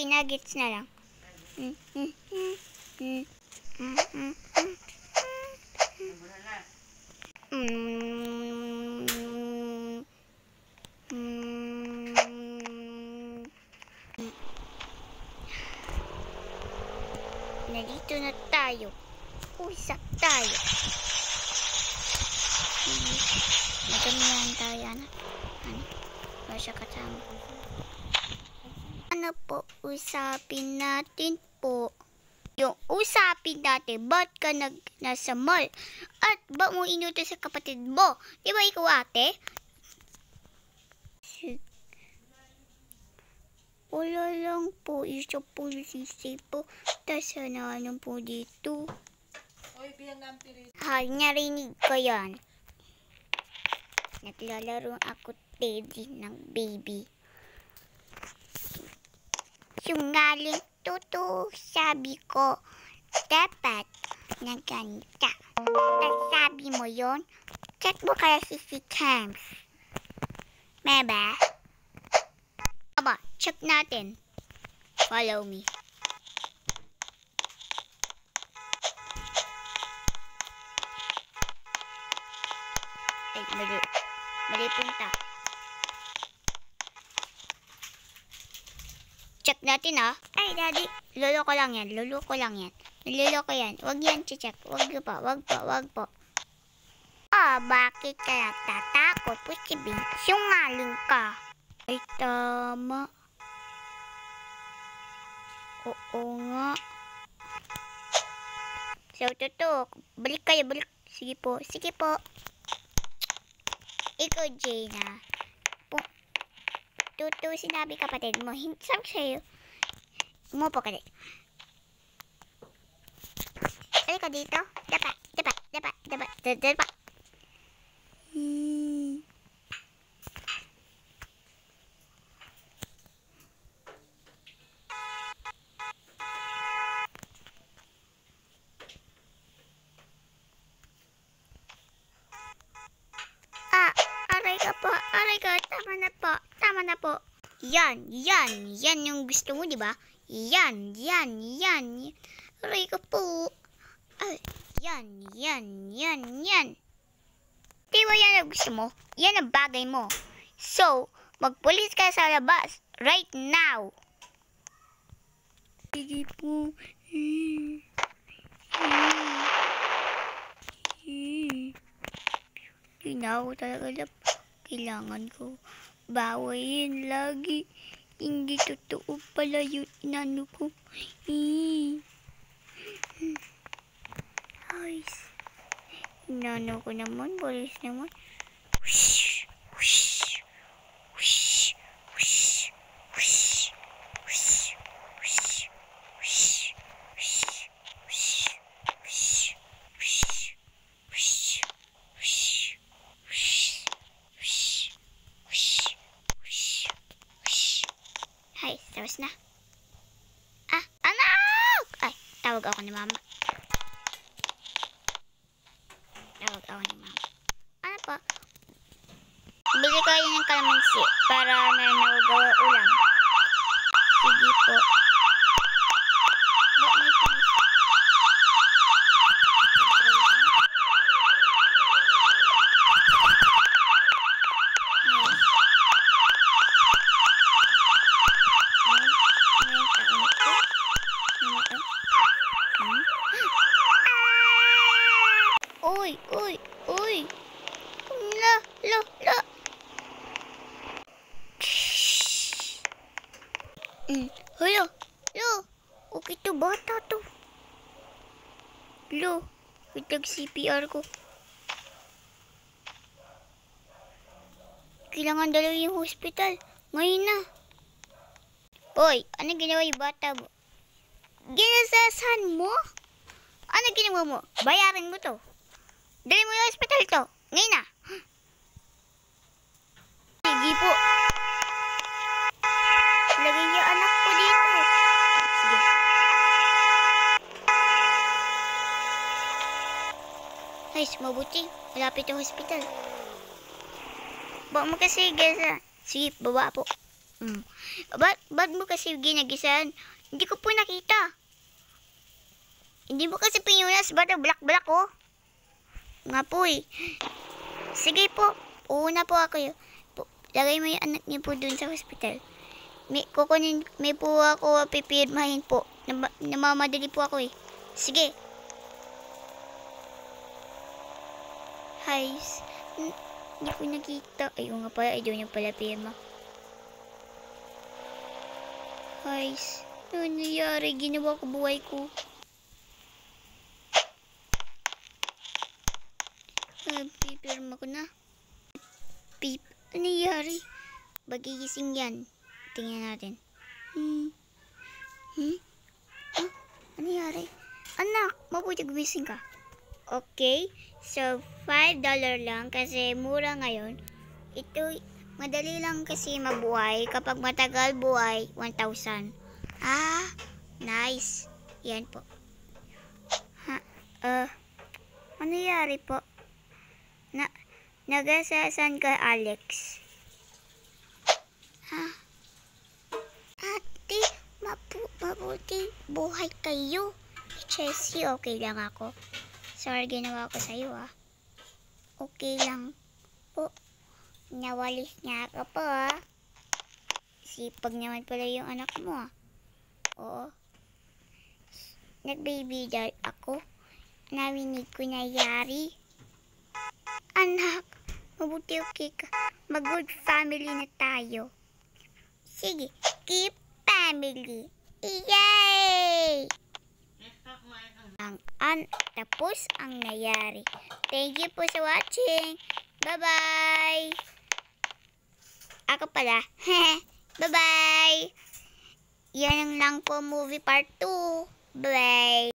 Chicken nuggets na lang. Nandito na tayo. Usap tayo. Magamihan tayo, anak. Wala siya kasama. Ano po, usapin natin po. Yung usapin natin, ba't ka nasa mall? At ba't mo inuto sa kapatid mo? Di ba ikaw, ate? Wala lang po, isa po sisi po. Tas ano po dito. Oy, bilang nampiri. Hay, narinig ko yan. Naglalaro ako Teddy ng baby. Sinungaling totoo, sabi ko, dapat na ganita. Tapos sabi mo yon, check mo kaya si Cams. Meba? Aba, check natin. Follow me. Ay, mali punta. Check natin, ah. Ay, daddy. Luloko lang yan. Niloloko yan. Wag yan, check. Wag po. Ah, bakit ka natatakot? Pusibing, sinungaling ka. Ay, tama. Oo nga. So, totoo. Balik kayo. Sige po. Ikaw, Jaina. Totoo sinabi kapatid mo. Sabi sa'yo. Umupo ka dito. Halika dito. Dapa. Aray ka, tama na po. Yan yung gusto mo, di ba? Yan. Aray ka po. Ay, yan. Di ba yan ang gusto mo? Yan ang bagay mo. So, magpulis ka sa labas. Right now. Sige po. Ginawa talaga na kailangan ko bawain lagi. Hindi totoo pala yung inano ko. Ay, inano ko naman, balis naman. Ay, tapos na. Ah, anak! Ay, tawag ako ni mama. Ano pa? Bili kayo ng kalamansi para meron na gawa ulam. Sige po. Ba, may pulis. Uy. La. Hello. Okay to, bata to. Lo, itag CPR ko. Kailangan dalawin yung hospital. Ngayon na. Hoy, ano ginawa yung bata mo? Ginasasan mo? Ano ginawa mo? Bayaran mo to. Dali mo yung hospital to. Ngayon na. Sige po. Lagay niyo anak ko dito. Sige. Ay, mabuti. Malapit yung hospital. Baka mo kasi, guys. Sige, baba po. Ba't mo kasi ginagisan? Hindi ko po nakita. Hindi mo kasi pinunas. Ba't black oh? Nga po eh. Sige po. Uuna po ako yun. Lagay mo yung anak niyo po dun sa hospital. May po ako pipirmahin po. Namamadali po ako eh. Sige. Guys. Hindi ko nakita. Ayun nga pala. Ayun yung pala pirma. Guys. Ano nangyari? Ginawa ko buhay ko. Pipirma ko na. Ano nangyari? Bagigising yan. Tingnan natin. Ano nangyari? Anak, mabuti gumising ka. Okay. So, $5 lang kasi mura ngayon. Ito, madali lang kasi mabuhay. Kapag matagal buhay, 1,000. Nice. Yan po. Ano nangyari po? Nagasasan ka, Alex? Ate, mabuti buhay kayo. Chelsea, okay lang ako. Sorry, ginawa ko sa'yo, Okay lang po. Nawalis niya ako po, Sipag naman pala yung anak mo, Oo. Nag-baby doll ako. Narinig ko na yari. Anak, mabuti okay ka. Mag-good family na tayo. Sige, keep family. Yay! Tapos ang nangyari. Thank you po sa watching. Bye-bye. Ako pala. Bye-bye. Yan lang po movie part 2. Bye.